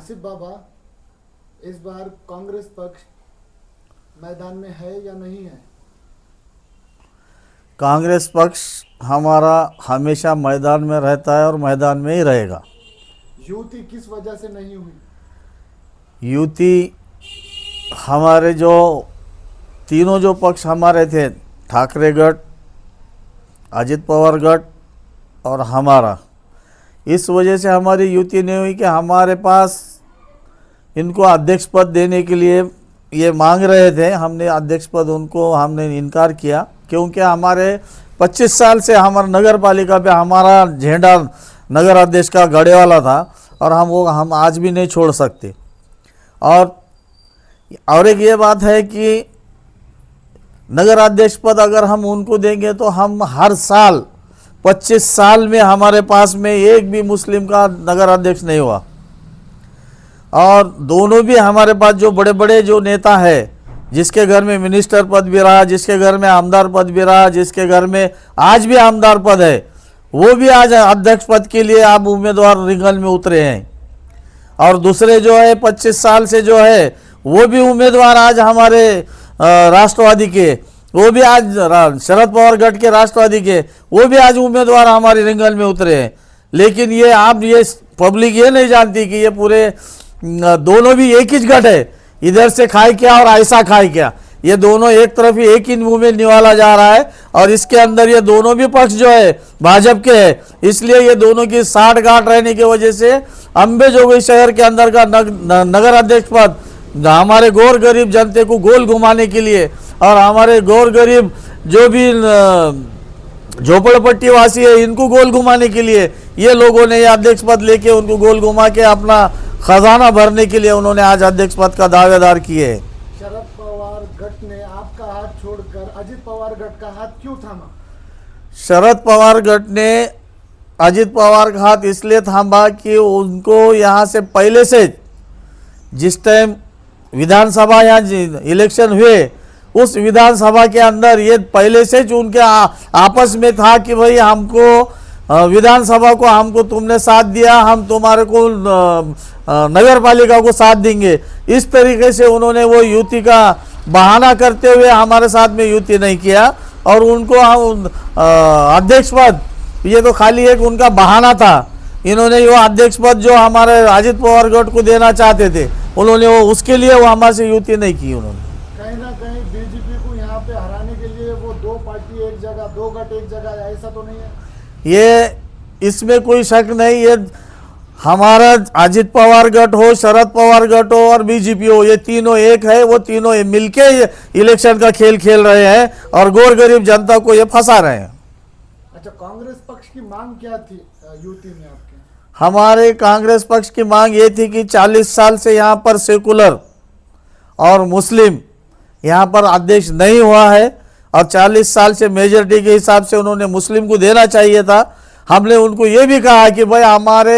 आसिफ बाबा, इस बार कांग्रेस पक्ष मैदान में है या नहीं है? कांग्रेस पक्ष हमारा हमेशा मैदान में रहता है और मैदान में ही रहेगा। युति किस वजह से नहीं हुई? युति हमारे जो तीनों जो पक्ष हमारे थे, ठाकरे गट, अजित पवार गट और हमारा, इस वजह से हमारी युति नहीं हुई कि हमारे पास इनको अध्यक्ष पद देने के लिए ये मांग रहे थे। हमने अध्यक्ष पद हमने इनकार किया, क्योंकि हमारे 25 साल से हमारे नगर पालिका पे हमारा झंडा नगर अध्यक्ष का गड़े वाला था और हम आज भी नहीं छोड़ सकते। और एक ये बात है कि नगर अध्यक्ष पद अगर हम उनको देंगे तो हम हर साल 25 साल में हमारे पास में एक भी मुस्लिम का नगर अध्यक्ष नहीं हुआ। और दोनों भी हमारे पास जो बड़े बड़े जो नेता है, जिसके घर में मिनिस्टर पद भी रहा, जिसके घर में आमदार पद भी रहा, जिसके घर में आज भी आमदार पद है, वो भी आज अध्यक्ष पद के लिए आप उम्मीदवार रिंगन में उतरे हैं। और दूसरे जो है 25 साल से जो है वो भी उम्मीदवार आज हमारे राष्ट्रवादी के, वो भी आज शरद पवार गट के राष्ट्रवादी के, वो भी आज उम्मीदवार हमारे रिंगन में उतरे हैं। लेकिन ये पब्लिक ये नहीं जानती कि ये पूरे दोनों भी एक ही गट है। इधर से खाए क्या और ऐसा खाए क्या, ये दोनों एक तरफ ही एक ही मुंह में निवाला जा रहा है। और इसके अंदर ये दोनों भी पक्ष जो है भाजपा के है, इसलिए ये दोनों की साठ गांठ रहने की वजह से अंबेजोगाई शहर के अंदर का नगर अध्यक्ष पद हमारे गौर गरीब जनते को गोल घुमाने के लिए और हमारे गौर गरीब जो भी झोपड़पट्टी वासी है इनको गोल घुमाने के लिए ये लोगों ने ये अध्यक्ष पद लेके उनको गोल घुमा के अपना खजाना भरने के लिए उन्होंने आज अध्यक्ष पद का दावेदार किए है। शरद पवार गट ने आपका हाथ छोड़कर अजित पवार गट का हाथ क्यों थामा? शरद पवार गट ने अजित पवार का हाथ इसलिए थामा कि उनको यहाँ से पहले से जिस टाइम विधानसभा या इलेक्शन हुए उस विधानसभा के अंदर ये पहले से जो उनके आपस में था कि भाई हमको विधानसभा को हमको तुमने साथ दिया, हम तुम्हारे को नगर पालिका को साथ देंगे। इस तरीके से उन्होंने वो युति का बहाना करते हुए हमारे साथ में युति नहीं किया और उनको हम अध्यक्ष पद, ये तो खाली एक उनका बहाना था। इन्होंने वो अध्यक्ष पद जो हमारे अजित पवार गट को देना चाहते थे, उन्होंने वो उसके लिए वो हमारे से युति नहीं की। उन्होंने कहीं ना कहीं बीजेपी को यहाँ पे हराने के लिए वो दो पार्टी एक जगह, दो गट एक जगह, ऐसा तो नहीं है? ये इसमें कोई शक नहीं। ये हमारा अजित पवार गट हो, शरद पवार गट हो और बीजेपी हो, ये तीनों एक है। वो तीनों मिलके इलेक्शन का खेल खेल रहे हैं और गौर गरीब जनता को ये फंसा रहे हैं। अच्छा, कांग्रेस पक्ष की मांग क्या थी युति में आपके? हमारे कांग्रेस पक्ष की मांग ये थी कि 40 साल से यहाँ पर सेकुलर और मुस्लिम यहाँ पर अध्यक्ष नहीं हुआ है और 40 साल से मेजॉरिटी के हिसाब से उन्होंने मुस्लिम को देना चाहिए था। हमने उनको ये भी कहा कि भाई हमारे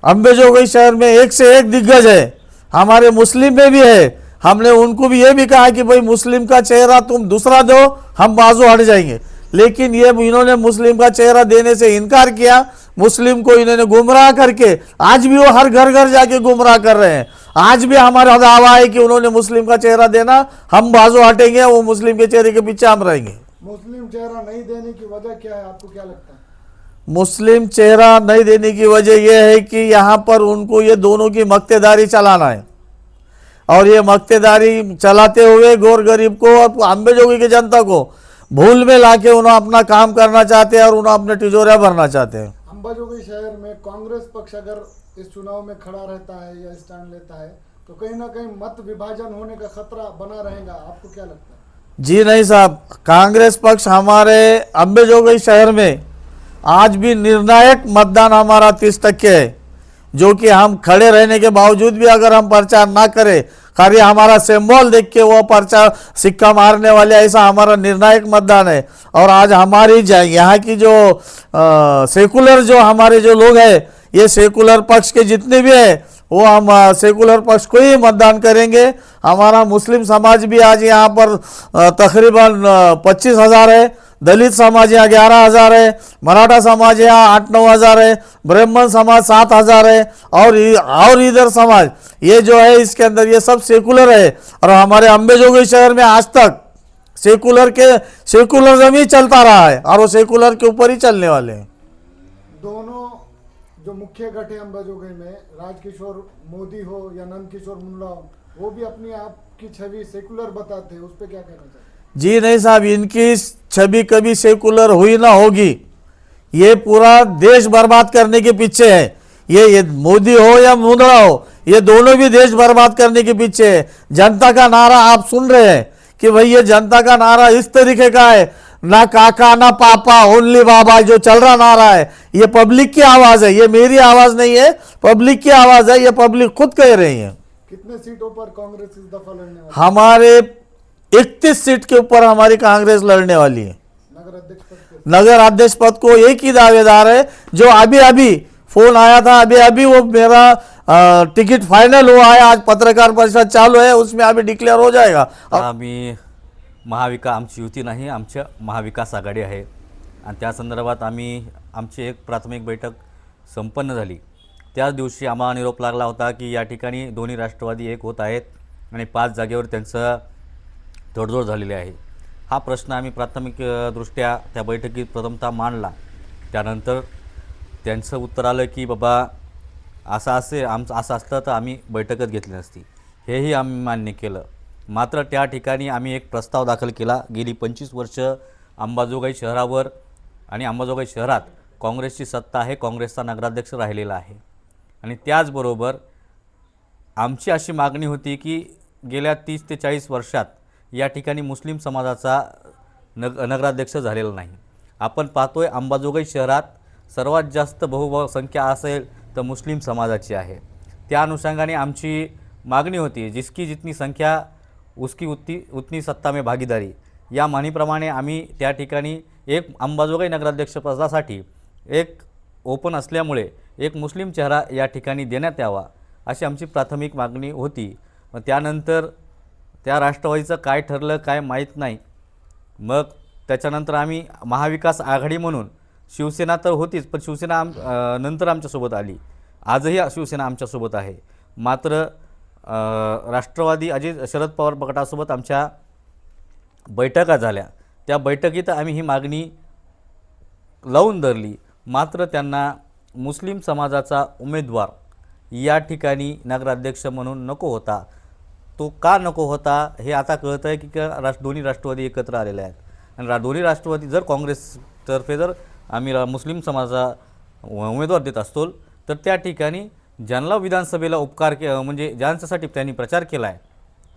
अंबेजोगाई शहर में एक से एक दिग्गज है, हमारे मुस्लिम में भी है। हमने उनको भी ये भी कहा कि भाई मुस्लिम का चेहरा तुम दूसरा दो, हम बाजू हट जाएंगे। लेकिन ये इन्होंने मुस्लिम का चेहरा देने से इनकार किया। मुस्लिम को इन्होंने गुमराह करके आज भी वो हर घर घर जाके गुमराह कर रहे हैं। आज भी हमारा दावा है कि उन्होंने मुस्लिम का चेहरा देना, हम बाजू हटेंगे, वो मुस्लिम के चेहरे के पीछे हम रहेंगे। मुस्लिम चेहरा नहीं देने की वजह क्या है, आपको क्या लगता है? मुस्लिम चेहरा नहीं देने की वजह यह है कि यहाँ पर उनको ये दोनों की मक्तेदारी चलाना है और ये मक्तेदारी चलाते हुए गौर गरीब को और अंबेजोगाई की जनता को भूल में लाके उन्हें अपना काम करना चाहते हैं और उन्हें अपने तिजोरियां भरना चाहते हैं। अंबेजोगाई शहर में कांग्रेस पक्ष अगर इस चुनाव में खड़ा रहता है या स्टैंड लेता है तो कहीं ना कहीं मत विभाजन होने का खतरा बना रहेगा, आपको क्या लगता है? जी नहीं साहब, कांग्रेस पक्ष हमारे अंबेजोगाई शहर में आज भी निर्णायक मतदान हमारा 30% है, जो कि हम खड़े रहने के बावजूद भी अगर हम प्रचार ना करें, खाली हमारा सिंबल देख के वो पर्चा सिक्का मारने वाले, ऐसा हमारा निर्णायक मतदान है। और आज हमारी यहाँ की जो सेकुलर जो हमारे जो लोग हैं, ये सेकुलर पक्ष के जितने भी हैं वो हम सेकुलर पक्ष को ही मतदान करेंगे। हमारा मुस्लिम समाज भी आज यहाँ पर तकरीबन 25,000 है, दलित समाज यहाँ 11,000 है, मराठा समाज यहाँ 8-9 हज़ार है, ब्राह्मण समाज 7,000 है, और इधर समाज ये जो है इसके अंदर ये सब सेकुलर है। और हमारे अंबेजोगाई शहर में आज तक सेकुलरिज्म ही चलता रहा है और वो सेकुलर के ऊपर ही चलने वाले हैं। दोनों जो मुख्य गठ है अंबाजोगाई में, राजकिशोर मोदी हो या नंदकिशोर मुंडा हो, वो भी अपनी आप की छवि सेकुलर बताते हैं, उस पर क्या कहना चाहते हैं? जी नहीं साहब, इनकी छवि कभी सेकुलर हुई ना होगी। ये पूरा देश बर्बाद करने के पीछे है। ये मोदी हो या मुंद्रा हो, ये दोनों भी देश बर्बाद करने के पीछे है। जनता का नारा आप सुन रहे हैं कि भाई ये जनता का नारा इस तरीके का है, ना काका ना पापा ओनली बाबा जो चल रहा नारा है, ये पब्लिक की आवाज है, ये मेरी आवाज नहीं है, पब्लिक की आवाज है, ये पब्लिक खुद कह रही है। कितने सीटों पर कांग्रेस इस दफा लड़ने वाली? हमारे 31 सीट के ऊपर हमारी कांग्रेस लड़ने वाली है। नगर अध्यक्ष पद पे? नगर अध्यक्ष पद को एक ही दावेदार है, जो अभी अभी फोन आया था, अभी अभी वो मेरा तिकीट फायनल हुआ है। आज पत्रकार परिषद चालू है, उसमें अभी डिक्लेअर हो जाएगा। आम्ही आमची युती नाही, आमच्या महाविकास आघाडी आहे आणि त्या संदर्भात आमची एक प्राथमिक बैठक संपन्न झाली। त्याच दिवशी आम्हाला निरोप लागला होता की या ठिकाणी दोन्ही राष्ट्रवादी एक होत आहेत आणि 5 जागेवर त्यांचं तडजोड झालेली आहे। हा प्रश्न आम्ही प्राथमिक दृष्ट्या त्या बैठकीत प्रथमतः मांडला। त्यानंतर त्यांचं उत्तर आलं की बाबा असं असतं तर आम्ही बैठकच घेतली नसती, हेही आम्ही मान्य केलं। मात्र त्या ठिकाणी आम्ही एक प्रस्ताव दाखल केला। गेली 25 वर्ष अंबाजोगाई शहरावर आणि अंबाजोगाई शहरात काँग्रेसची सत्ता आहे, काँग्रेसचा नगराध्यक्ष राहिलेला आहे आणि त्याचबरोबर आमची अशी मागणी होती की गेल्या 30 ते 40 वर्षात या ठिकाणी मुस्लिम समाजाचा नगराध्यक्ष झालेला नाही। आपण पाहतोय अंबाजोगाई शहरात सर्वात जास्त बहुसंख्या असेल तर मुस्लिम समाजाची आहे। त्या अनुषंगाने आमची मागणी होती जिसकी जितनी संख्या उसकी उतनी सत्ता में भागीदारी, या म्हणीप्रमाणे आम्ही त्या ठिकाणी एक अंबाजोगाई नगराध्यक्ष पदासाठी एक ओपन असल्यामुळे एक मुस्लिम चेहरा या ठिकाणी देण्यात यावा अशी आमची प्राथमिक मागणी होती। मग त्यानंतर त्या राष्ट्रवादीचं काय ठरलं काय माहीत नाही। मग त्याच्यानंतर आम्ही महाविकास आघाडी म्हणून शिवसेना तर होतीच, पण शिवसेना नंतर आमच्यासोबत आली। आजही शिवसेना आमच्यासोबत आहे। मात्र राष्ट्रवादी अजित शरद पवार गटासोबत आमच्या बैठका झाल्या। त्या बैठकीत आम्ही ही मागणी लावून धरली। मात्र त्यांना मुस्लिम समाजाचा उमेदवार या ठिकाणी नगराध्यक्ष म्हणून नको होता। तो का नको होता हे आता कळतं आहे की दोन्ही राष्ट्रवादी एकत्र आलेले आहेत आणि दोन्ही राष्ट्रवादी जर काँग्रेसतर्फे जर आम्ही मुस्लिम समाजाचा उमेदवार देत असतो तर त्या ठिकाणी ज्यांना विधानसभेला म्हणजे ज्यांच्यासाठी त्यांनी प्रचार केला आहे,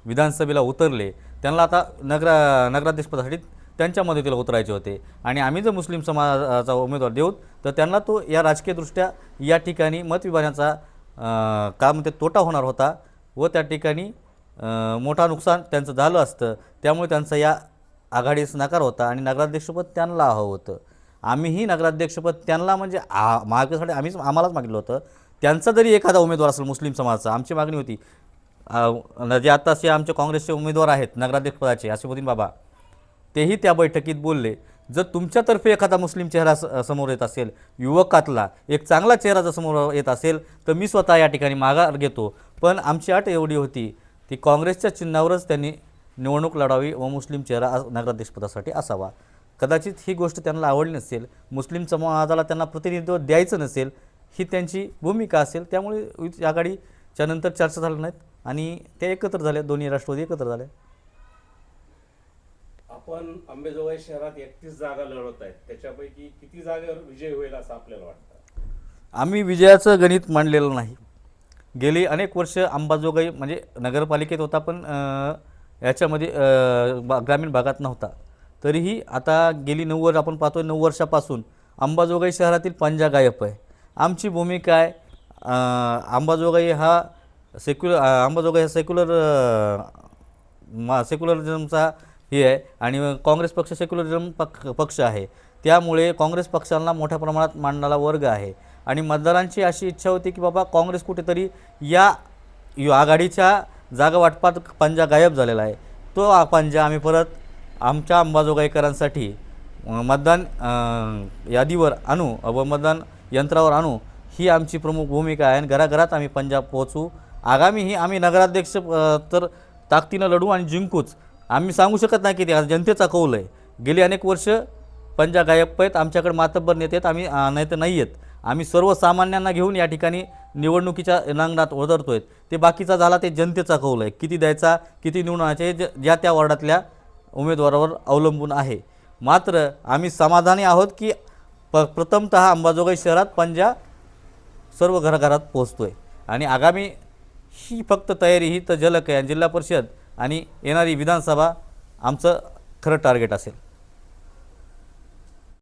विधानसभेला उतरले, त्यांना आता नगराध्यक्षपदासाठी त्यांच्या मदतीला उतरायचे होते आणि आम्ही जर मुस्लिम समाजाचा उमेदवार देऊ तर त्यांना तो या राजकीयदृष्ट्या या ठिकाणी मतविभाजनाचा तोटा होणार होता व त्या ठिकाणी मोठा नुकसान त्यांचं झालं असतं। त्यामुळे त्यांचा या आघाडीस नकार होता आणि नगराध्यक्षपद त्यांना हवं होतं। आम्हीही नगराध्यक्षपद त्यांना म्हणजे मागण्यासाठी आम्हालाच मागितलं होतं। त्यांचा जरी एखादा उमेदवार असेल मुस्लिम समाजाचा, आमची मागणी होती जे आताचे आमचे काँग्रेसचे उमेदवार आहेत नगराध्यक्षपदाचे आसिफुद्दीन बाबा, तेही त्या बैठकीत बोलले जर तुमच्यातर्फे एखादा मुस्लिम चेहरा समोर येत असेल, युवकातला एक चांगला चेहरा जर समोर येत असेल तर मी स्वतः या ठिकाणी माघार घेतो। पण आमची अट एवढी होती ती काँग्रेसच्या चिन्हावरच त्यांनी निवडणूक लढावी व मुस्लिम चेहरा नगराध्यक्षपदासाठी असावा। कदाचित ही गोष्ट त्यांना आवडली नसेल, मुस्लिम समाजाला त्यांना प्रतिनिधित्व द्यायचं नसेल, ही त्यांची भूमिका असेल। त्यामुळे आघाडीच्या नंतर चर्चा झाल्या नाहीत आणि ते एकत्र झाले, दोन्ही राष्ट्रवादी एकत्र झाले। आपण अंबेजोगाई शहरात 31 जागा लढवत आहेत, त्याच्यापैकी किती जागेवर विजय होईल असं आपल्याला वाटतं? आम्ही विजयाचं गणित मांडलेलं नाही। गेली अनेक वर्ष अंबाजोगाई म्हणजे नगरपालिकेत होता, पण याच्यामध्ये ग्रामीण भागात नव्हता। तरीही आता गेली 9 वर्ष आपण पाहतोय, 9 वर्षापासून अंबाजोगाई शहरातील पंजा गायब आहे। आमची भूमिका आहे अंबाजोगाई हा सेक्युलरिझमचा हे आहे आणि काँग्रेस पक्ष सेक्युलरिझम पक्ष आहे। त्यामुळे काँग्रेस पक्षाला मोठ्या प्रमाणात मांडणारा वर्ग आहे आणि मतदारांची अशी इच्छा होती की बाबा काँग्रेस कुठेतरी या आघाडीच्या जागा वाटपात पंजा गायब झालेला आहे। तो पंजा आम्ही परत आमच्या अंबाजोगाईकरांसाठी मतदान यादीवर आणू व मतदान यंत्रावर आणू ही आमची प्रमुख भूमिका आहे आणि घराघरात आम्ही पंजा पोहोचू. आगामीही आम्ही नगराध्यक्ष तर ताकदीनं लढू आणि जिंकूच. आम्ही सांगू शकत नाही की ते जनतेचा कौल आहे. गेली अनेक वर्ष पंजा गायब आहेत, आमच्याकडे मातब्बर नेते आहेत, आम्ही नाही तर नाही आहेत. आम्ही सर्वसामान्यांना घेऊन या ठिकाणी निवडणुकीच्या रिंगणात उतरतो आहेत. ते बाकीचा झाला ते जनतेचा कौल आहे. किती द्यायचा किती निवडून आणायचे ज्या त्या वॉर्डातल्या उमेदवारावर अवलंबून आहे. मात्र आम्ही समाधानी आहोत की प्रथमतः अंबाजोगाई शहरात पंजा सर्व घराघरात पोहोचतो आहे आणि आगामी ही फक्त तयारी ही तर झलक आहे. जिल्हा परिषद आणि येणारी विधानसभा आमचं खरं टार्गेट असेल.